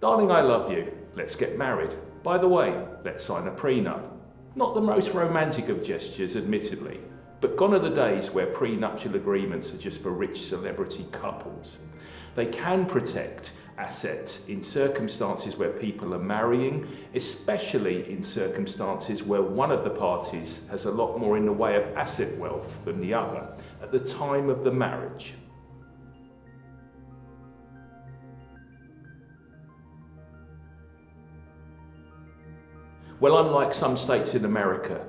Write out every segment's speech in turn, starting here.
Darling, I love you. Let's get married. By the way, let's sign a prenup. Not the most romantic of gestures, admittedly, but gone are the days where prenuptial agreements are just for rich celebrity couples. They can protect assets in circumstances where people are marrying, especially in circumstances where one of the parties has a lot more in the way of asset wealth than the other at the time of the marriage. Well, unlike some states in America,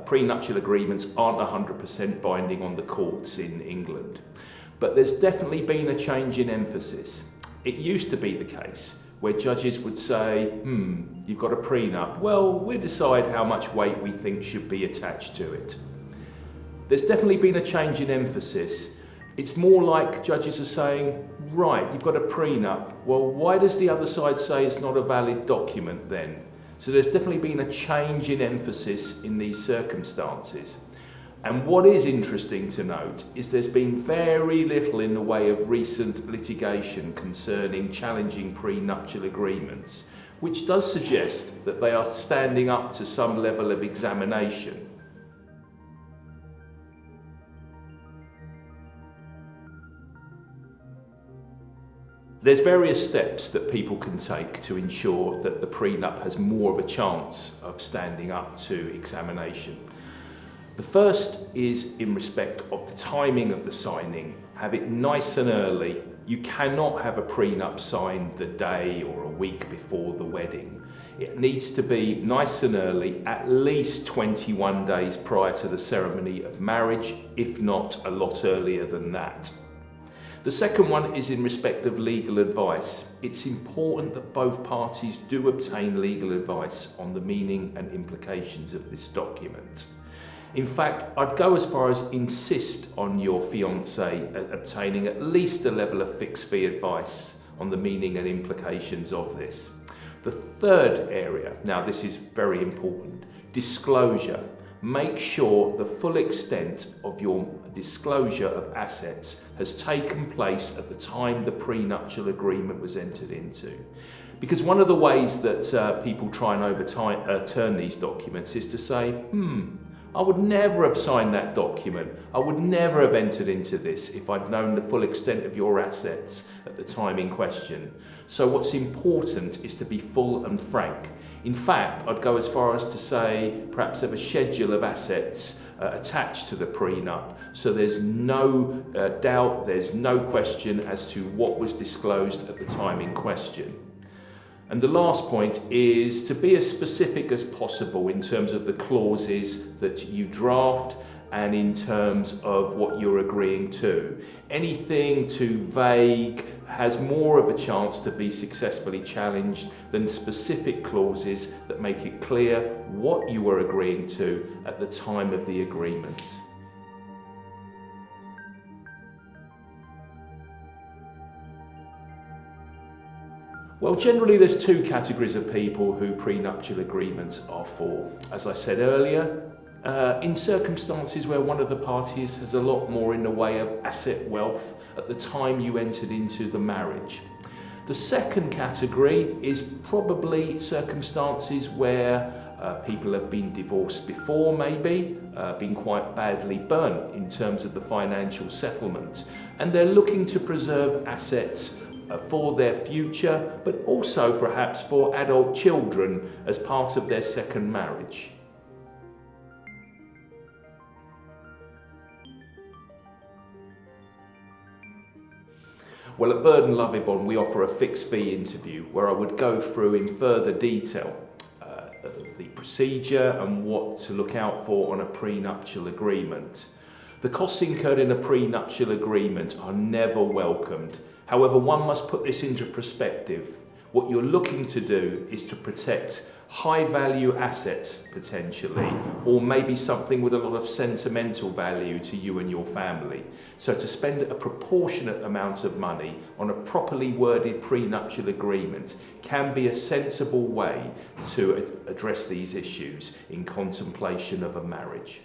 prenuptial agreements aren't 100% binding on the courts in England. But there's definitely been a change in emphasis. It used to be the case where judges would say, you've got a prenup, well, we'll decide how much weight we think should be attached to it. There's definitely been a change in emphasis. It's more like judges are saying, right, you've got a prenup, well, why does the other side say it's not a valid document then? So there's definitely been a change in emphasis in these circumstances. And what is interesting to note is there's been very little in the way of recent litigation concerning challenging prenuptial agreements, which does suggest that they are standing up to some level of examination. There's various steps that people can take to ensure that the prenup has more of a chance of standing up to examination. The first is in respect of the timing of the signing. Have it nice and early. You cannot have a prenup signed the day or a week before the wedding. It needs to be nice and early, at least 21 days prior to the ceremony of marriage, if not a lot earlier than that. The second one is in respect of legal advice. It's important that both parties do obtain legal advice on the meaning and implications of this document. In fact, I'd go as far as insist on your fiancé obtaining at least a level of fixed fee advice on the meaning and implications of this. The third area, now this is very important, disclosure. Make sure the full extent of your disclosure of assets has taken place at the time the prenuptial agreement was entered into. Because one of the ways that people try and overturn these documents is to say, I would never have signed that document. I would never have entered into this if I'd known the full extent of your assets at the time in question. So what's important is to be full and frank. In fact, I'd go as far as to say perhaps have a schedule of assets attached to the prenup, so there's no doubt, there's no question as to what was disclosed at the time in question. And the last point is to be as specific as possible in terms of the clauses that you draft and in terms of what you're agreeing to. Anything too vague has more of a chance to be successfully challenged than specific clauses that make it clear what you were agreeing to at the time of the agreement. Well, generally there's two categories of people who prenuptial agreements are for. As I said earlier, in circumstances where one of the parties has a lot more in the way of asset wealth at the time you entered into the marriage. The second category is probably circumstances where people have been divorced before, maybe, been quite badly burnt in terms of the financial settlement, and they're looking to preserve assets for their future, but also perhaps for adult children as part of their second marriage. Well, at Bird and Lovibond, we offer a fixed fee interview where I would go through in further detail the procedure and what to look out for on a prenuptial agreement. The costs incurred in a prenuptial agreement are never welcomed. However, one must put this into perspective. What you're looking to do is to protect high value assets potentially, or maybe something with a lot of sentimental value to you and your family. So to spend a proportionate amount of money on a properly worded prenuptial agreement can be a sensible way to address these issues in contemplation of a marriage.